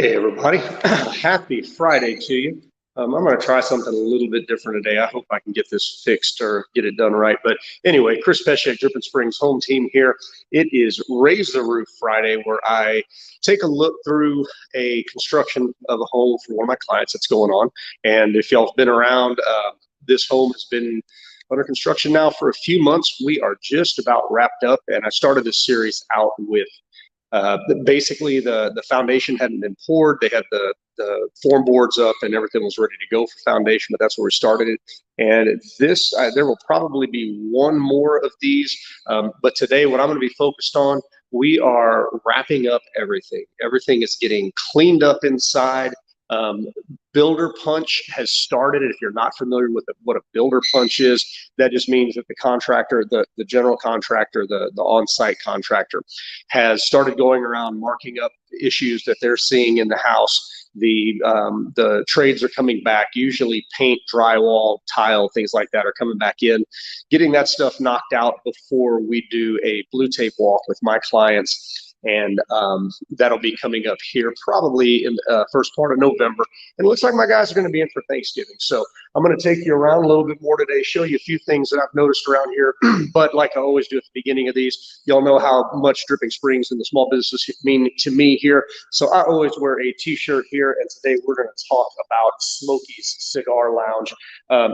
Hey everybody, happy Friday to you. I'm going to try something a little bit different today. I hope I can get this fixed or get it done right. But anyway, Chris Peschek, Dripping Springs home team here. It is Raise the Roof Friday, where I take a look through a construction of a home for one of my clients that's going on. And if y'all have been around, this home has been under construction now for a few months. We are just about wrapped up, and I started this series out with basically the foundation hadn't been poured. They had the form boards up and everything was ready to go for foundation, but that's where we started it. And this, there will probably be one more of these. But today, what I'm going to be focused on, we are wrapping up everything. Everything is getting cleaned up inside. Um, Builder punch has started. If you're not familiar with what a builder punch is, that just means that the contractor, the general contractor, the on-site contractor, has started going around marking up issues that they're seeing in the house. The trades are coming back. Usually paint, drywall, tile, things like that are coming back in. Getting that stuff knocked out before we do a blue tape walk with my clients. And that'll be coming up here probably in the first part of November. And it looks like my guys are going to be in for Thanksgiving. So I'm going to take you around a little bit more today, show you a few things that I've noticed around here. But like I always do at the beginning of these, y'all know how much Dripping Springs and the small businesses mean to me here. So I always wear a t-shirt here. And today we're going to talk about Smokey's Cigar Lounge.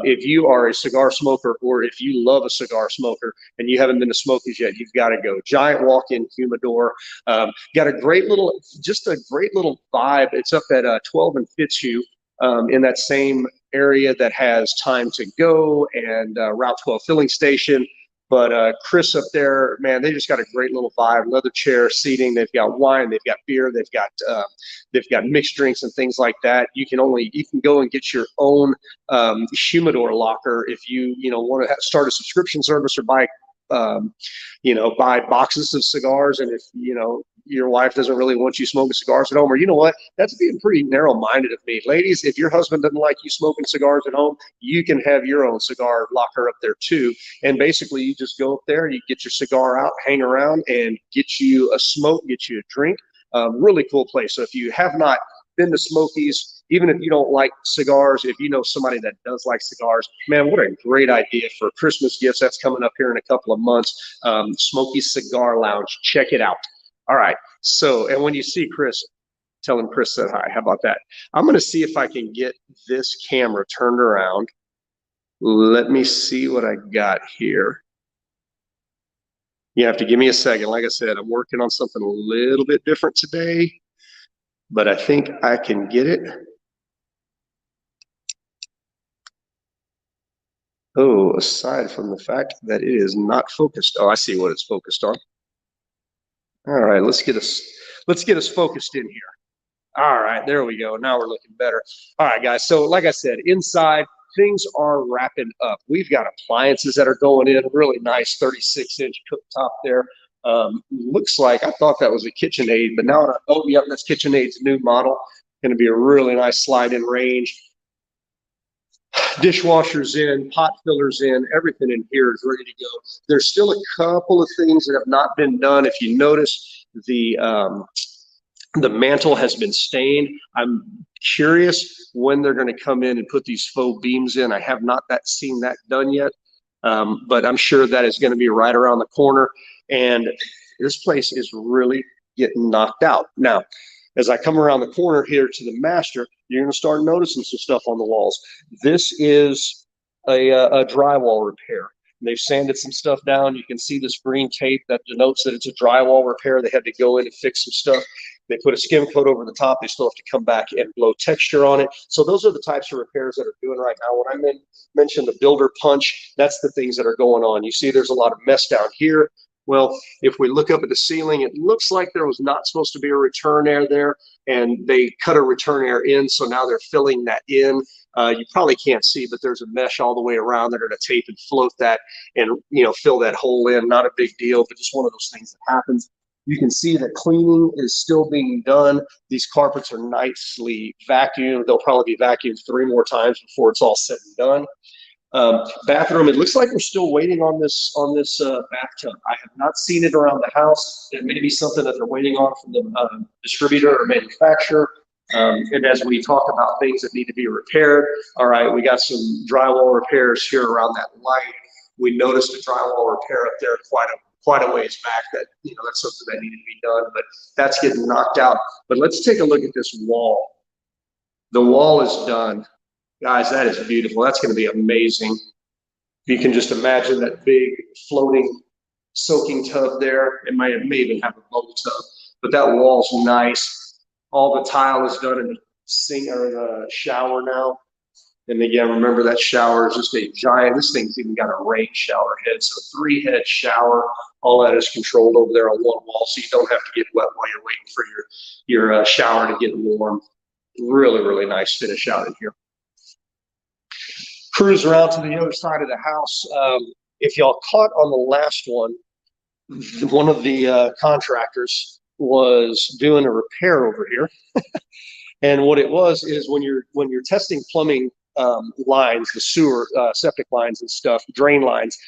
If you are a cigar smoker, or if you love a cigar smoker and you haven't been to Smokey's yet, you've got to go. Giant walk-in humidor. Got a great little, just a great little vibe. It's up at 12 and Fitzhugh, in that same area that has Time to Go and Route 12 filling station. But Chris up there, man, they just got a great little vibe. Leather chair seating. They've got wine. They've got beer. They've got mixed drinks and things like that. You can go and get your own humidor locker if you want to start a subscription service or buy buy boxes of cigars. And if, your wife doesn't really want you smoking cigars at home, or you know what, that's being pretty narrow-minded of me. Ladies, if your husband doesn't like you smoking cigars at home, you can have your own cigar locker up there too. And basically you just go up there, you get your cigar out, hang around, and get you a smoke, get you a drink. Really cool place. So if you have not been to Smokey's, even if you don't like cigars, if you know somebody that does like cigars, man, what a great idea for Christmas gifts. That's coming up here in a couple of months. Smokey's Cigar Lounge. Check it out. All right. So, and when you see Chris, tell him Chris said hi. How about that? I'm going to see if I can get this camera turned around. Let me see what I got here. You have to give me a second. Like I said, I'm working on something a little bit different today, but I think I can get it. Oh, aside from the fact that it is not focused. Oh, I see what it's focused on. All right, let's get us focused in here. All right, there we go. Now we're looking better. All right, guys. So like I said, inside things are wrapping up. We've got appliances that are going in, really nice 36-inch cooktop there. Looks like, I thought that was a KitchenAid, but now, oh, yep, that's KitchenAid's new model. Going to be a really nice slide-in range. Dishwashers in, pot fillers in, everything in here is ready to go. There's still a couple of things that have not been done. If you notice, the mantle has been stained. I'm curious when they're going to come in and put these faux beams in. I have not seen that done yet, but I'm sure that is going to be right around the corner. And this place is really getting knocked out. Now, as I come around the corner here to the master, you're going to start noticing some stuff on the walls. This is a drywall repair. They've sanded some stuff down. You can see this green tape that denotes that it's a drywall repair. They had to go in and fix some stuff. They put a skim coat over the top. They still have to come back and blow texture on it. So those are the types of repairs that are doing right now. When I mentioned the builder punch, that's the things that are going on. You see there's a lot of mess down here. Well, if we look up at the ceiling, it looks like there was not supposed to be a return air there, and they cut a return air in, so now they're filling that in. You probably can't see, but there's a mesh all the way around. They're going to tape and float that and, fill that hole in. Not a big deal, but just one of those things that happens. You can see that cleaning is still being done. These carpets are nicely vacuumed. They'll probably be vacuumed 3 more times before it's all said and done. Bathroom, it looks like we're still waiting on this bathtub. I have not seen it around the house. It may be something that they're waiting on from the distributor or manufacturer. And as we talk about things that need to be repaired, all right, we got some drywall repairs here around that light. We noticed a drywall repair up there quite a ways back that, that's something that needed to be done, but that's getting knocked out. But let's take a look at this wall. The wall is done. Guys, that is beautiful. That's going to be amazing. You can just imagine that big floating soaking tub there. It may even have a bubble tub, but that wall's nice. All the tile is done in the sink or the shower now. And again, remember that shower is just a giant, this thing's even got a rain shower head. So 3-head shower, all that is controlled over there on one wall. So you don't have to get wet while you're waiting for your shower to get warm. Really, really nice finish out in here. Cruise around to the other side of the house. If y'all caught on the last one of the contractors was doing a repair over here. And what it was is when you're testing plumbing lines, the sewer, septic lines and stuff, drain lines,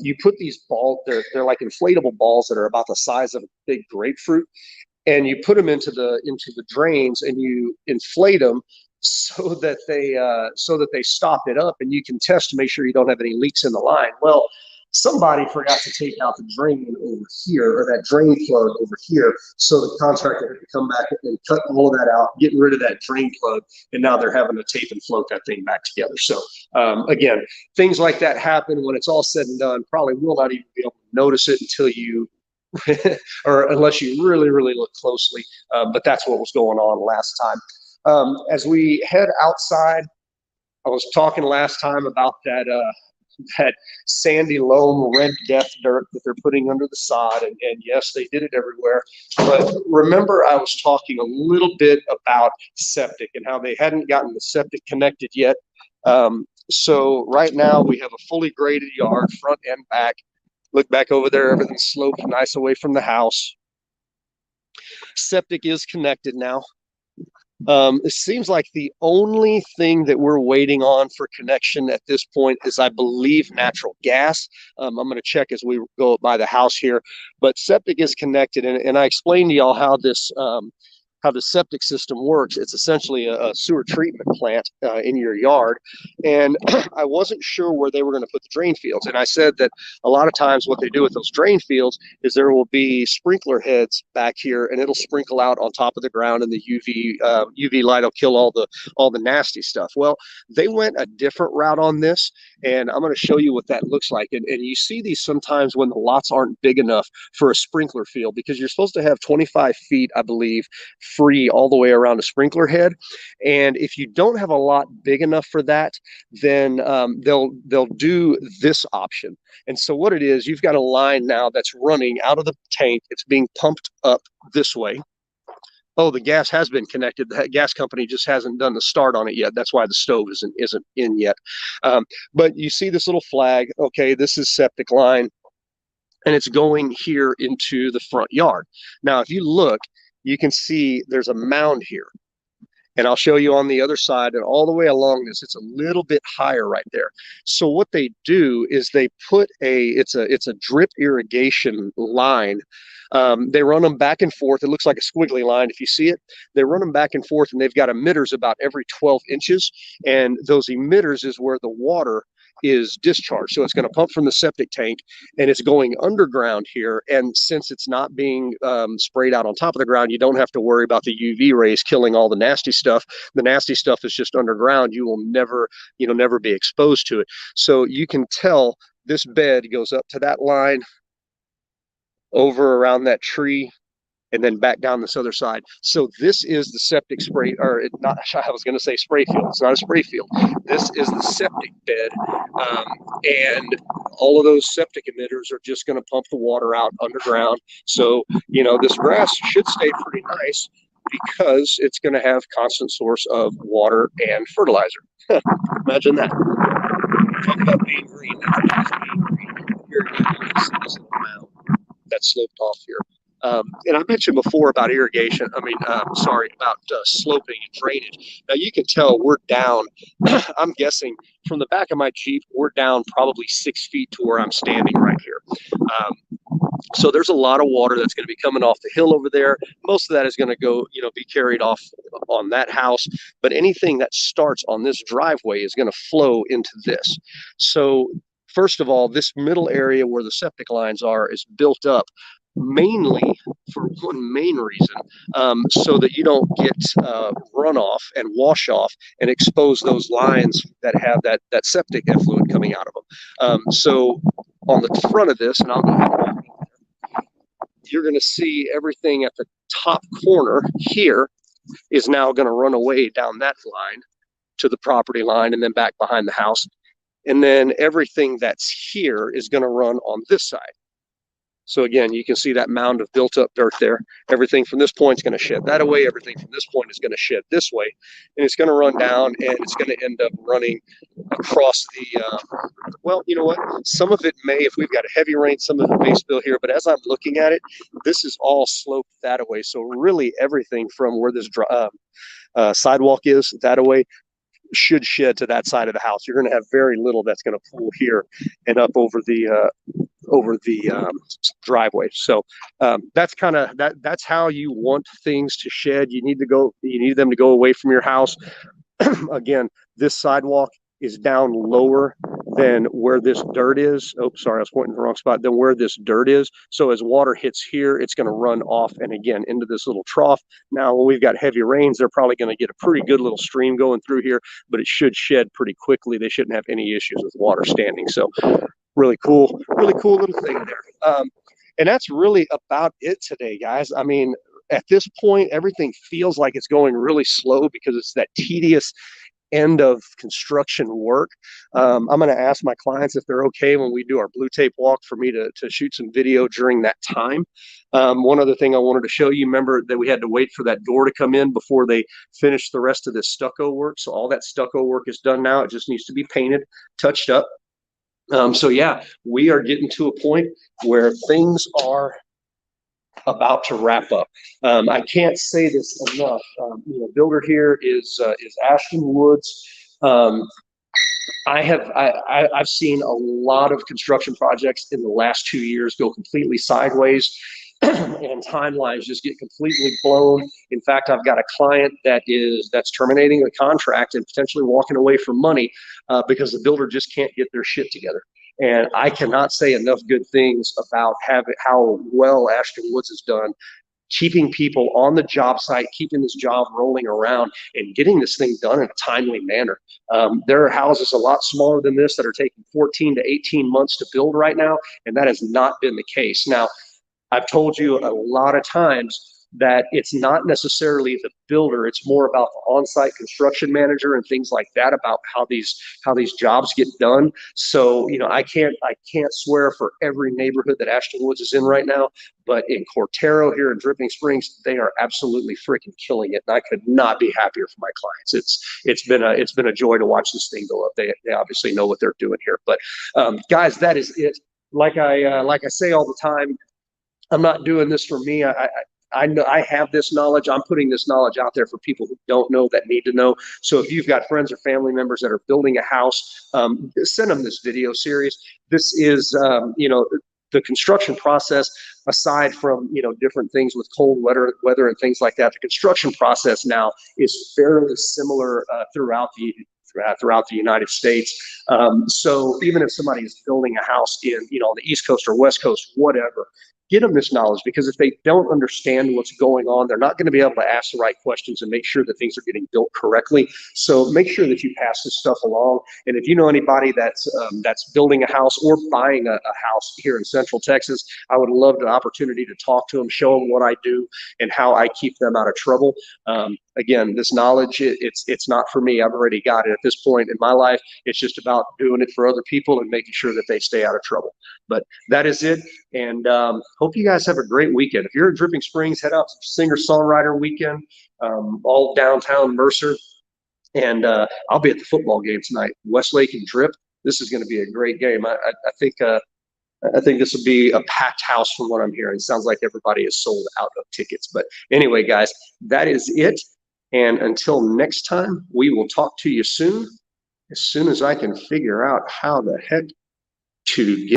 you put these balls, they're like inflatable balls that are about the size of a big grapefruit, and you put them into the drains and you inflate them so that they stop it up, and you can test to make sure you don't have any leaks in the line. Well, somebody forgot to take out the drain over here, or that drain plug over here, so the contractor had to come back and cut all of that out, getting rid of that drain plug, and now they're having to tape and float that thing back together. So again, things like that happen. When it's all said and done, probably will not even be able to notice it until you or unless you really, really look closely, but that's what was going on last time. As we head outside, I was talking last time about that sandy loam red death dirt that they're putting under the sod, and yes, they did it everywhere. But remember, I was talking a little bit about septic and how they hadn't gotten the septic connected yet. So right now we have a fully graded yard, front and back. Look back over there, everything's sloped nice away from the house. Septic is connected now. It seems like the only thing that we're waiting on for connection at this point is, I believe, natural gas. I'm going to check as we go by the house here, but septic is connected. And I explained to y'all how how the septic system works. It's essentially a sewer treatment plant in your yard. And I wasn't sure where they were going to put the drain fields. And I said that a lot of times what they do with those drain fields is there will be sprinkler heads back here, and it'll sprinkle out on top of the ground, and the UV light will kill all the nasty stuff. Well, they went a different route on this, and I'm going to show you what that looks like. And you see these sometimes when the lots aren't big enough for a sprinkler field, because you're supposed to have 25 feet, I believe, free all the way around a sprinkler head. And if you don't have a lot big enough for that, then they'll do this option. And so what it is, you've got a line now that's running out of the tank. It's being pumped up this way. Oh, the gas has been connected. The gas company just hasn't done the start on it yet. That's why the stove isn't in yet. But you see this little flag. Okay, this is septic line, and it's going here into the front yard. Now, if you look, you can see there's a mound here. And I'll show you on the other side, and all the way along this, it's a little bit higher right there. So what they do is they put it's a drip irrigation line. They run them back and forth. It looks like a squiggly line if you see it. They run them back and forth, and they've got emitters about every 12 inches. And those emitters is where the water is discharged. So it's going to pump from the septic tank, and it's going underground here. And since it's not being sprayed out on top of the ground, you don't have to worry about the UV rays killing all the nasty stuff. The nasty stuff is just underground. You will never be exposed to it. So you can tell this bed goes up to that line, over around that tree, and then back down this other side. So this is the septic spray, or not, I was going to say spray field. It's not a spray field. This is the septic bed. And all of those septic emitters are just going to pump the water out underground. So, this grass should stay pretty nice because it's going to have constant source of water and fertilizer. Imagine that. Talk about being green. That's being green. Here you can see this little mound that's sloped off here. And I mentioned before about irrigation, about sloping and drainage. Now you can tell we're down, I'm guessing from the back of my Jeep, we're down probably 6 feet to where I'm standing right here. So there's a lot of water that's going to be coming off the hill over there. Most of that is going to go, be carried off on that house, but anything that starts on this driveway is going to flow into this. So first of all, this middle area where the septic lines are is built up mainly for one main reason, so that you don't get runoff and wash off and expose those lines that have that septic effluent coming out of them. So on the front of this, and I'll go ahead and walk over there, you're going to see everything at the top corner here is now going to run away down that line to the property line and then back behind the house. And then everything that's here is going to run on this side. So again, you can see that mound of built up dirt there. Everything from this point is going to shed that away. Everything from this point is going to shed this way. And it's going to run down, and it's going to end up running across the, well, you know what? Some of it may, if we've got a heavy rain, some of it may spill here. But as I'm looking at it, this is all sloped that way. So really everything from where this sidewalk is that way should shed to that side of the house. You're going to have very little that's going to pool here and up over the driveway. So that's kind of that's how you want things to shed. You need them to go away from your house. Again, this sidewalk is down lower than where this dirt is. Oh, sorry, I was pointing in the wrong spot. Than where this dirt is. So as water hits here, it's going to run off and again into this little trough. Now, when we've got heavy rains, they're probably going to get a pretty good little stream going through here, but it should shed pretty quickly. They shouldn't have any issues with water standing. So really cool little thing there. And that's really about it today, guys. I mean, at this point, everything feels like it's going really slow because it's that tedious end of construction work. I'm going to ask my clients if they're okay when we do our blue tape walk for me to shoot some video during that time. One other thing I wanted to show you, remember that we had to wait for that door to come in before they finished the rest of this stucco work. So all that stucco work is done now. It just needs to be painted, touched up. So yeah, we are getting to a point where things are about to wrap up. I can't say this enough. Builder here is Ashton Woods. I've seen a lot of construction projects in the last 2 years go completely sideways. And timelines just get completely blown. In fact, I've got a client that's terminating a contract and potentially walking away from money because the builder just can't get their shit together. And I cannot say enough good things about how well Ashton Woods has done keeping people on the job site, keeping this job rolling around, and getting this thing done in a timely manner. There are houses a lot smaller than this that are taking 14 to 18 months to build right now, and that has not been the case. Now, I've told you a lot of times that it's not necessarily the builder, it's more about the on-site construction manager and things like that, about how these jobs get done. So, I can't swear for every neighborhood that Ashton Woods is in right now, but in Cortero here in Dripping Springs, they are absolutely freaking killing it. And I could not be happier for my clients. It's been a joy to watch this thing go up. They obviously know what they're doing here. But guys, that is it. Like I say all the time, I'm not doing this for me. I know I have this knowledge. I'm putting this knowledge out there for people who don't know, that need to know. So if you've got friends or family members that are building a house, send them this video series. This is, the construction process, aside from, different things with cold weather and things like that, the construction process now is fairly similar throughout the United States. So even if somebody is building a house in, on the East Coast or West Coast, whatever, get them this knowledge, because if they don't understand what's going on, they're not going to be able to ask the right questions and make sure that things are getting built correctly. So make sure that you pass this stuff along. And if you know anybody that's building a house or buying a house here in Central Texas, I would love the opportunity to talk to them, show them what I do and how I keep them out of trouble. Again, this knowledge, it's not for me. I've already got it at this point in my life. It's just about doing it for other people and making sure that they stay out of trouble. But that is it. And hope you guys have a great weekend. If you're in Dripping Springs, head out to singer-songwriter weekend, all downtown Mercer. And I'll be at the football game tonight, Westlake and Drip. This is going to be a great game. I think this will be a packed house from what I'm hearing. It sounds like everybody is sold out of tickets. But anyway, guys, that is it. And until next time, we will talk to you soon as I can figure out how the heck to get